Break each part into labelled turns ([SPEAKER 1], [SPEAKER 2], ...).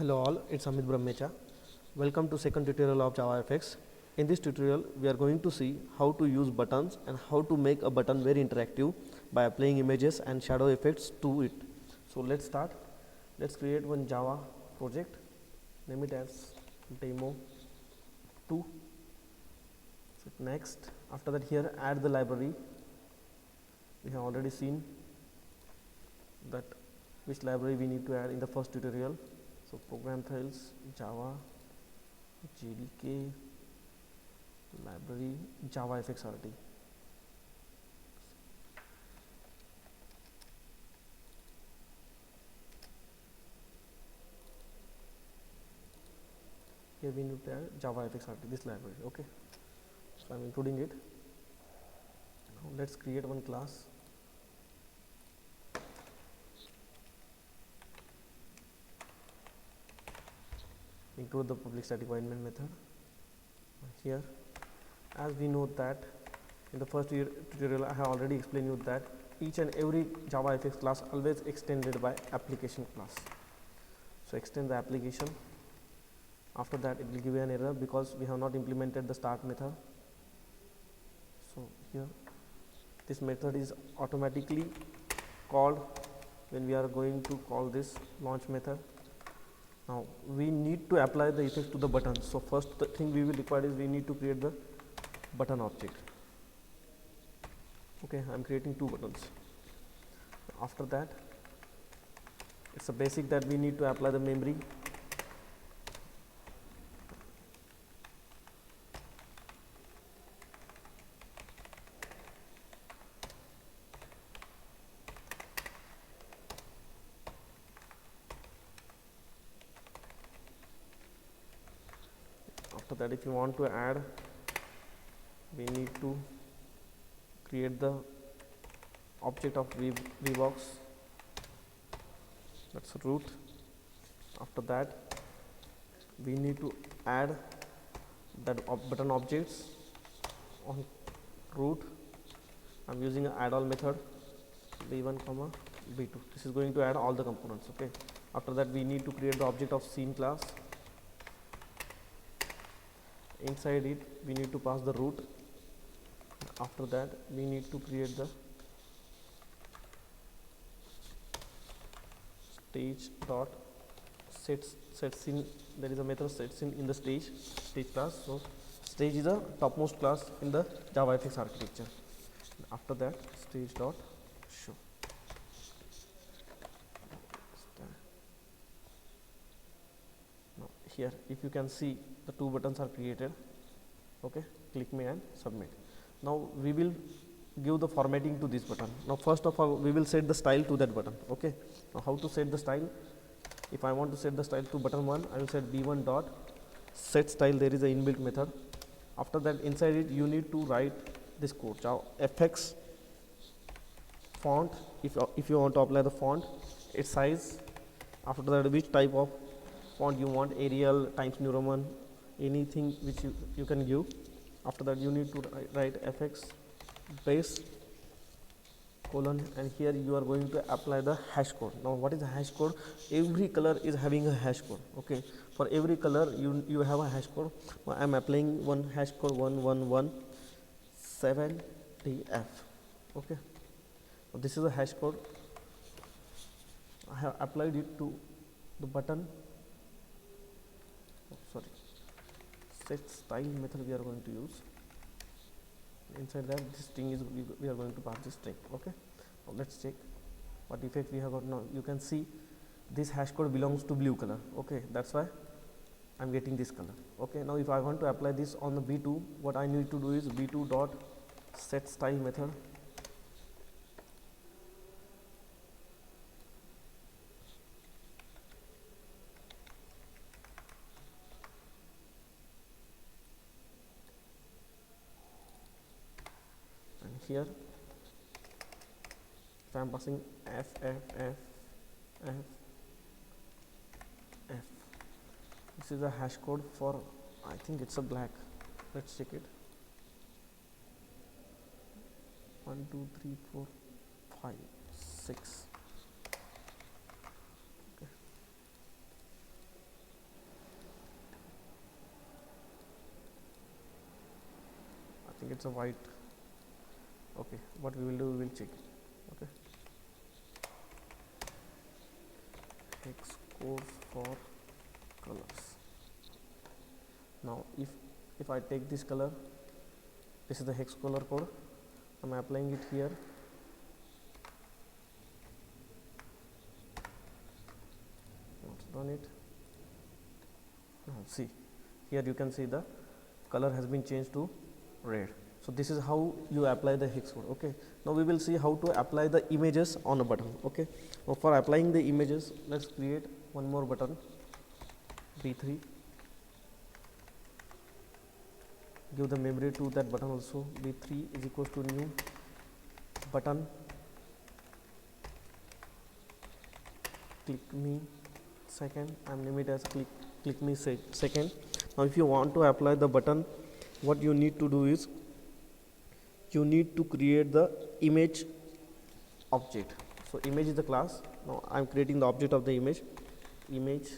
[SPEAKER 1] Hello all, it's Amit Brahmecha. Welcome to second tutorial of JavaFX. In this tutorial, we are going to see how to use buttons and how to make a button very interactive by applying images and shadow effects to it. So let's start. Let's create one Java project. Name it as demo 2. So next, after that here add the library. We have already seen that which library we need to add in the first tutorial. So program files, Java, JDK, library, JavaFXRT. Here we need to add JavaFXRT, this library. Okay, so I'm including it. Now let's create one class. Include the public static void main method. Here, as we know that in the first tutorial I have already explained you that each and every JavaFX class always extended by application class. So extend the application. After that it will give you an error because we have not implemented the start method. So here this method is automatically called when we are going to call this launch method. Now we need to apply the effects to the button. So first thing we will require is we need to create the button object. Okay, I am creating 2 buttons. After that, it's a basic that we need to apply the memory. After that, if you want to add, we need to create the object of VBox, that's root. After that, we need to add that button objects on root. I'm using an add all method, b1 comma b2. This is going to add all the components. Okay, after that we need to create the object of scene class. Inside it we need to pass the root. After that we need to create the stage dot set scene. There is a method set scene in the stage class. So stage is a topmost class in the JavaFX architecture. After that stage dot show. Now here if you can see the 2 buttons are created. Okay, click me and submit. Now we will give the formatting to this button. Now first of all we will set the style to that button. Okay, now how to set the style? If I want to set the style to button 1, I will set b1 dot set style. There is a inbuilt method. After that inside it you need to write this code, fx font, if you want to apply the font, its size. After that which type of font you want, Arial, Times New Roman, anything which you can give. After that you need to write fx base colon, and here you are going to apply the hash code. Now what is the hash code? Every color is having a hash code. Okay, for every color you have a hash code. Now I am applying one hash code 1117df. okay, now this is a hash code. I have applied it to the button. Set style method we are going to use. Inside that this string is we are going to pass this string. Okay, now let's check what effect we have got. Now you can see this hash code belongs to blue color. Okay, that's why I'm getting this color. Okay, now if I want to apply this on the b2, what I need to do is b2 dot set style method. Here if I am passing f, this is a hash code for, I think it's a black. Let's check it. 1 2 3 4 5 6. Okay, think it's a white. Okay, what we will do, we will check. Okay, hex code for colors. Now if I take this color, this is the hex color code, I'm applying it here. Not done it. Now see, here you can see the color has been changed to red. So this is how you apply the hex code. Okay, now we will see how to apply the images on a button. Okay, now for applying the images, let's create one more button, b3. Give the memory to that button also. b3 is equals to new button, click me second. I'm name it as click me second. Now if you want to apply the button, what you need to do is you need to create the image object. So image is the class. Now I'm creating the object of the image im1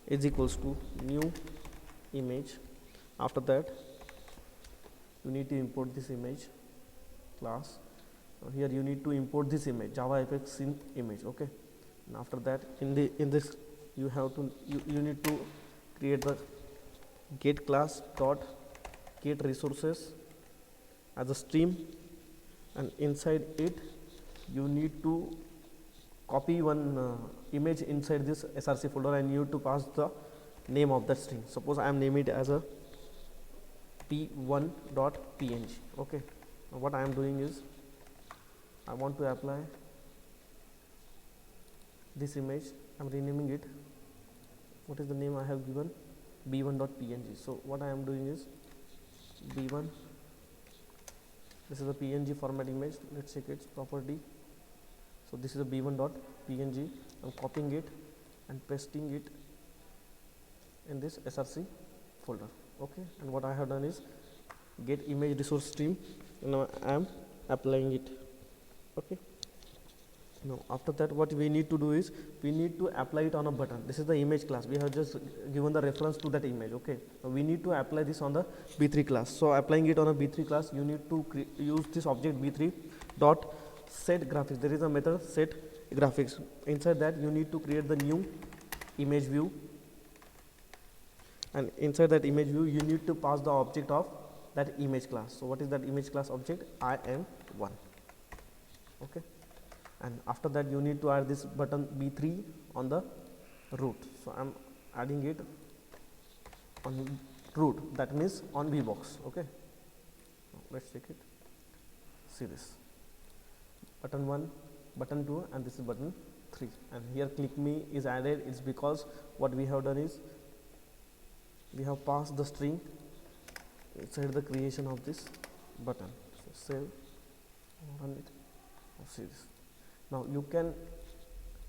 [SPEAKER 1] is equals to new image. After that you need to import this image class. Now here you need to import this image, Java Apex Synth image. Okay, and after that in this you have to you need to create the get class dot get resources as a stream, and inside it you need to copy one image inside this src folder, and you need to pass the name of that string. Suppose I am naming it as a p1.png. okay, now what I am doing is I want to apply this image. I am renaming it. What is the name I have given? b1.png. so what I am doing is b1, this is a png format image. Let's check its property. So this is a b1.png. I'm copying it and pasting it in this src folder. Okay, and what I have done is get image resource stream, and now I am applying it. Okay, now after that what we need to do is we need to apply it on a button. This is the image class. We have just given the reference to that image. Okay, now we need to apply this on the b3 class. So applying it on a b3 class, you need to use this object b3 dot set graphics. There is a method set graphics. Inside that you need to create the new image view, and inside that image view you need to pass the object of that image class. So what is that image class object? im1. okay, and after that you need to add this button b3 on the root. So I'm adding it on root, that means on bbox. okay, now let's check it. See this button 1, button 2, and this is button 3, and here click me is added. It's because what we have done is we have passed the string inside the creation of this button. So save, run it. See this. Now you can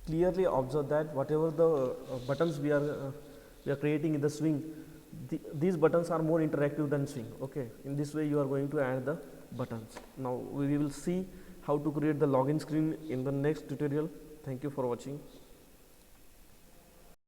[SPEAKER 1] clearly observe that whatever the buttons we are creating in the swing, these buttons are more interactive than swing. Okay, in this way you are going to add the buttons. Now we will see how to create the login screen in the next tutorial. Thank you for watching.